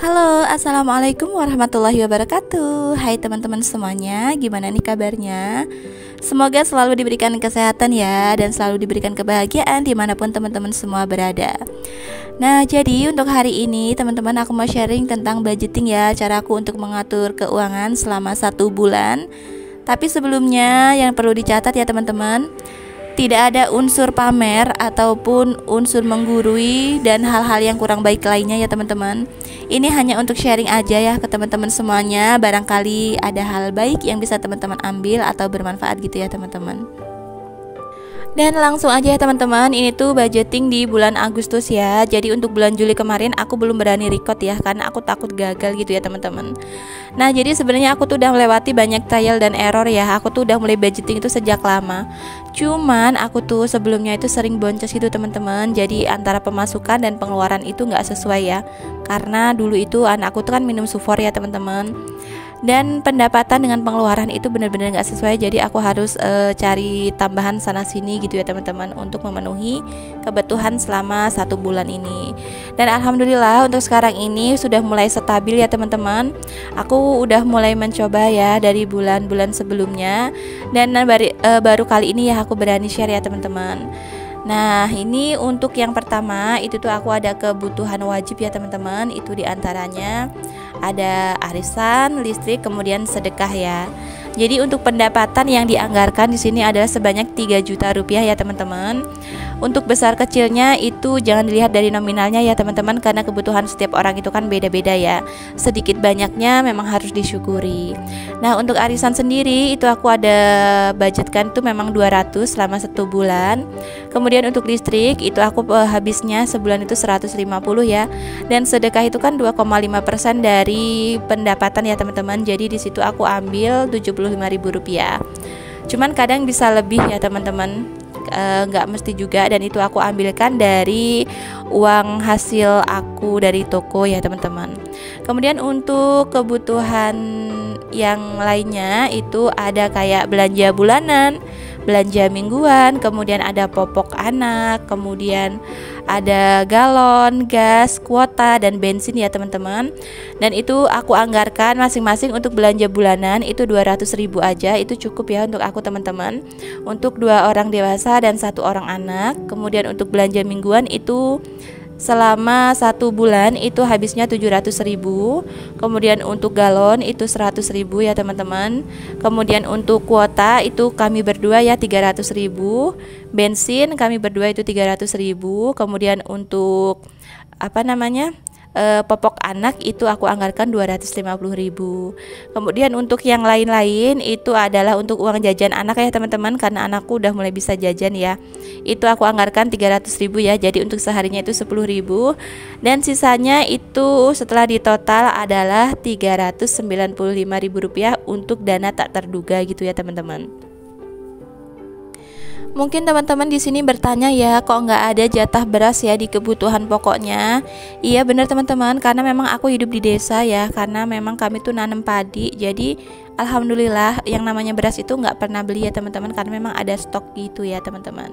Halo, assalamualaikum warahmatullahi wabarakatuh. Hai teman-teman semuanya, gimana nih kabarnya? Semoga selalu diberikan kesehatan ya, dan selalu diberikan kebahagiaan dimanapun teman-teman semua berada. Nah, jadi untuk hari ini teman-teman aku mau sharing tentang budgeting ya, caraku untuk mengatur keuangan selama 1 bulan. Tapi sebelumnya yang perlu dicatat ya teman-teman, tidak ada unsur pamer ataupun unsur menggurui dan hal-hal yang kurang baik lainnya ya teman-teman. Ini hanya untuk sharing aja ya ke teman-teman semuanya. Barangkali ada hal baik yang bisa teman-teman ambil atau bermanfaat gitu ya teman-teman. Dan langsung aja ya teman-teman, ini tuh budgeting di bulan Agustus ya. Jadi untuk bulan Juli kemarin aku belum berani record ya, karena aku takut gagal gitu ya teman-teman. Nah jadi sebenarnya aku tuh udah melewati banyak trial dan error ya. Aku tuh udah mulai budgeting itu sejak lama. Cuman aku tuh sebelumnya itu sering boncos gitu teman-teman. Jadi antara pemasukan dan pengeluaran itu nggak sesuai ya. Karena dulu itu anakku tuh kan minum sufor ya teman-teman. Dan pendapatan dengan pengeluaran itu benar-benar nggak sesuai, jadi aku harus cari tambahan sana sini gitu ya teman-teman untuk memenuhi kebutuhan selama 1 bulan ini. Dan alhamdulillah untuk sekarang ini sudah mulai stabil ya teman-teman. Aku udah mulai mencoba ya dari bulan-bulan sebelumnya, dan baru kali ini ya aku berani share ya teman-teman. Nah ini untuk yang pertama itu tuh aku ada kebutuhan wajib ya teman-teman. Itu diantaranya ada arisan, listrik, kemudian sedekah ya. Jadi untuk pendapatan yang dianggarkan di sini adalah sebanyak 3 juta rupiah ya teman-teman. Untuk besar kecilnya itu jangan dilihat dari nominalnya ya teman-teman, karena kebutuhan setiap orang itu kan beda-beda ya. Sedikit banyaknya memang harus disyukuri. Nah untuk arisan sendiri itu aku ada budgetkan itu memang 200 selama 1 bulan. Kemudian untuk listrik itu aku habisnya sebulan itu 150 ya. Dan sedekah itu kan 2,5% dari pendapatan ya teman-teman. Jadi di situ aku ambil 75.000 rupiah. Cuman kadang bisa lebih ya teman-teman, nggak mesti juga, dan itu aku ambilkan dari uang hasil aku dari toko ya teman-teman. Kemudian untuk kebutuhan yang lainnya itu ada kayak belanja bulanan, belanja mingguan, kemudian ada popok anak, kemudian ada galon, gas, kuota, dan bensin ya teman-teman. Dan itu aku anggarkan masing-masing untuk belanja bulanan itu 200.000 aja, itu cukup ya untuk aku teman-teman. Untuk 2 orang dewasa dan 1 orang anak. Kemudian untuk belanja mingguan itu selama 1 bulan itu habisnya 700.000. Kemudian untuk galon itu 100.000 ya teman-teman. Kemudian untuk kuota itu kami berdua ya 300.000. Bensin kami berdua itu 300.000. Kemudian untuk popok anak itu aku anggarkan 250.000. Kemudian untuk yang lain-lain itu adalah untuk uang jajan anak ya teman-teman, karena anakku udah mulai bisa jajan ya. Itu aku anggarkan 300.000 ya. Jadi untuk seharinya itu 10.000. Dan sisanya itu setelah ditotal adalah 395.000 rupiah untuk dana tak terduga gitu ya teman-teman. Mungkin teman-teman di sini bertanya ya, kok nggak ada jatah beras ya di kebutuhan pokoknya? Iya benar teman-teman, karena memang aku hidup di desa ya, karena memang kami tuh nanam padi. Jadi alhamdulillah yang namanya beras itu nggak pernah beli ya teman-teman, karena memang ada stok gitu ya teman-teman.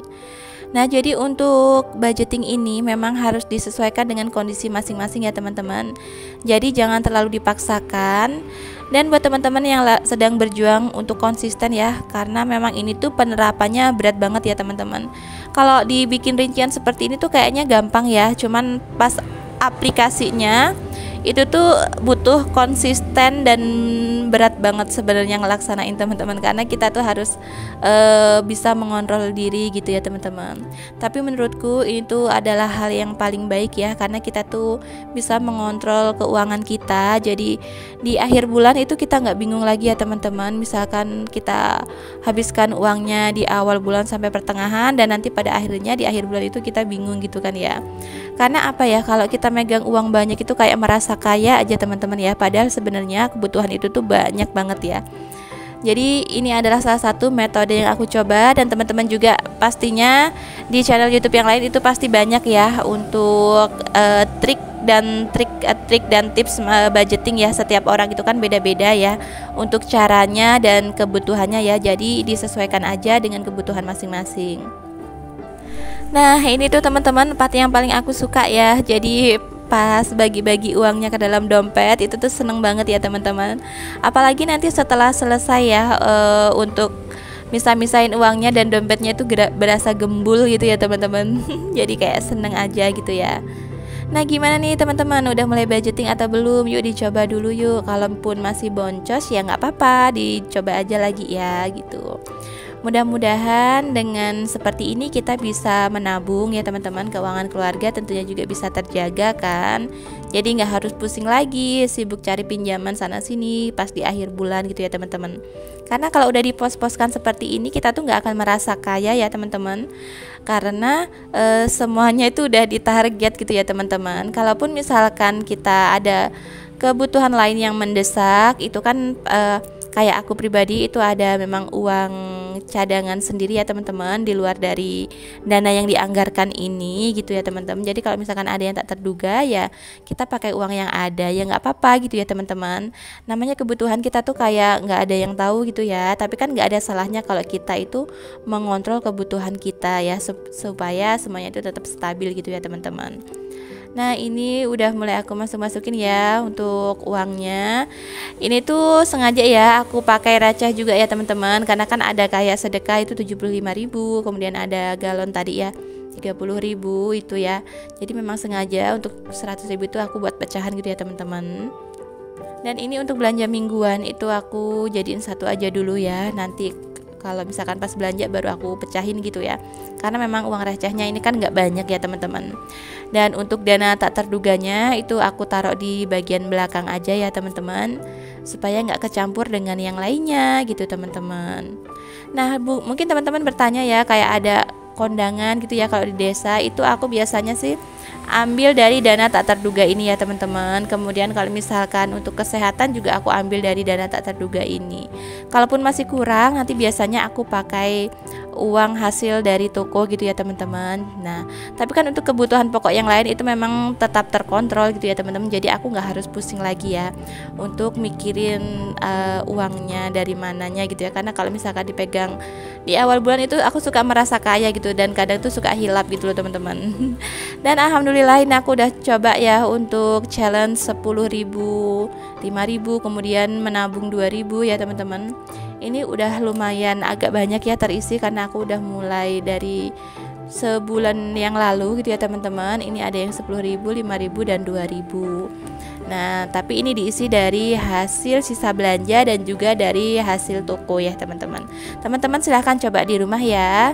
Nah jadi untuk budgeting ini memang harus disesuaikan dengan kondisi masing-masing ya teman-teman. Jadi jangan terlalu dipaksakan. Dan buat teman-teman yang sedang berjuang untuk konsisten ya, karena memang ini tuh penerapannya berat banget ya teman-teman. Kalau dibikin rincian seperti ini tuh kayaknya gampang ya, cuman pas aplikasinya itu tuh butuh konsisten dan berat banget sebenarnya ngelaksanain teman-teman, karena kita tuh harus bisa mengontrol diri gitu ya teman-teman. Tapi menurutku itu adalah hal yang paling baik ya, karena kita tuh bisa mengontrol keuangan kita. Jadi di akhir bulan itu kita nggak bingung lagi ya teman-teman. Misalkan kita habiskan uangnya di awal bulan sampai pertengahan, dan nanti pada akhirnya di akhir bulan itu kita bingung gitu kan ya. Karena apa ya, kalau kita megang uang banyak itu kayak merasa kaya aja teman-teman ya, padahal sebenarnya kebutuhan itu tuh banyak banget ya. Jadi ini adalah salah satu metode yang aku coba, dan teman-teman juga pastinya di channel YouTube yang lain itu pasti banyak ya untuk trik dan tips budgeting ya. Setiap orang itu kan beda-beda ya untuk caranya dan kebutuhannya ya. Jadi disesuaikan aja dengan kebutuhan masing-masing. Nah ini tuh teman-teman part yang paling aku suka ya. Jadi pas bagi-bagi uangnya ke dalam dompet itu tuh seneng banget ya teman-teman. Apalagi nanti setelah selesai ya untuk misah-misahin uangnya dan dompetnya itu berasa gembul gitu ya teman-teman. Jadi kayak seneng aja gitu ya. Nah gimana nih teman-teman, udah mulai budgeting atau belum? Yuk dicoba dulu yuk. Kalaupun masih boncos ya nggak apa-apa, dicoba aja lagi ya gitu. Mudah-mudahan dengan seperti ini kita bisa menabung ya teman-teman. Keuangan keluarga tentunya juga bisa terjaga kan. Jadi nggak harus pusing lagi sibuk cari pinjaman sana sini pas di akhir bulan gitu ya teman-teman. Karena kalau udah dipos-poskan seperti ini kita tuh nggak akan merasa kaya ya teman-teman. Karena semuanya itu udah ditarget gitu ya teman-teman. Kalaupun misalkan kita ada kebutuhan lain yang mendesak, itu kan kayak aku pribadi itu ada memang uang cadangan sendiri ya teman-teman, di luar dari dana yang dianggarkan ini gitu ya teman-teman. Jadi kalau misalkan ada yang tak terduga ya kita pakai uang yang ada ya nggak apa-apa gitu ya teman-teman. Namanya kebutuhan kita tuh kayak nggak ada yang tahu gitu ya, tapi kan nggak ada salahnya kalau kita itu mengontrol kebutuhan kita ya supaya semuanya itu tetap stabil gitu ya teman-teman. Nah ini udah mulai aku masukin ya untuk uangnya. Ini tuh sengaja ya aku pakai receh juga ya teman-teman, karena kan ada kayak sedekah itu 75.000, kemudian ada galon tadi ya 30.000 itu ya. Jadi memang sengaja untuk 100.000 itu aku buat pecahan gitu ya teman-teman. Dan ini untuk belanja mingguan itu aku jadiin satu aja dulu ya, nanti kalau misalkan pas belanja baru aku pecahin gitu ya, karena memang uang recehnya ini kan nggak banyak ya teman-teman. Dan untuk dana tak terduganya itu aku taruh di bagian belakang aja ya teman-teman, supaya nggak kecampur dengan yang lainnya gitu teman-teman. Nah mungkin teman-teman bertanya ya, kayak ada kondangan gitu ya kalau di desa, itu aku biasanya sih ambil dari dana tak terduga ini ya teman-teman. Kemudian kalau misalkan untuk kesehatan juga aku ambil dari dana tak terduga ini. Kalaupun masih kurang, nanti biasanya aku pakai uang hasil dari toko gitu ya teman-teman. Nah tapi kan untuk kebutuhan pokok yang lain itu memang tetap terkontrol gitu ya teman-teman. Jadi aku nggak harus pusing lagi ya untuk mikirin uangnya dari mananya gitu ya. Karena kalau misalkan dipegang di awal bulan itu aku suka merasa kaya gitu, dan kadang tuh suka hilap gitu loh teman-teman. Dan alhamdulillah ini aku udah coba ya untuk challenge 10.000, 5.000, kemudian menabung 2.000 ya teman-teman. Ini udah lumayan agak banyak ya terisi, karena aku udah mulai dari sebulan yang lalu gitu ya teman-teman. Ini ada yang 10.000, 5.000 dan 2.000. Nah tapi ini diisi dari hasil sisa belanja dan juga dari hasil toko ya teman-teman. Teman-teman silahkan coba di rumah ya.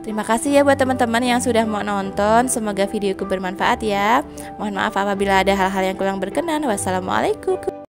Terima kasih ya buat teman-teman yang sudah mau nonton. Semoga videoku bermanfaat ya. Mohon maaf apabila ada hal-hal yang kurang berkenan. Wassalamualaikum.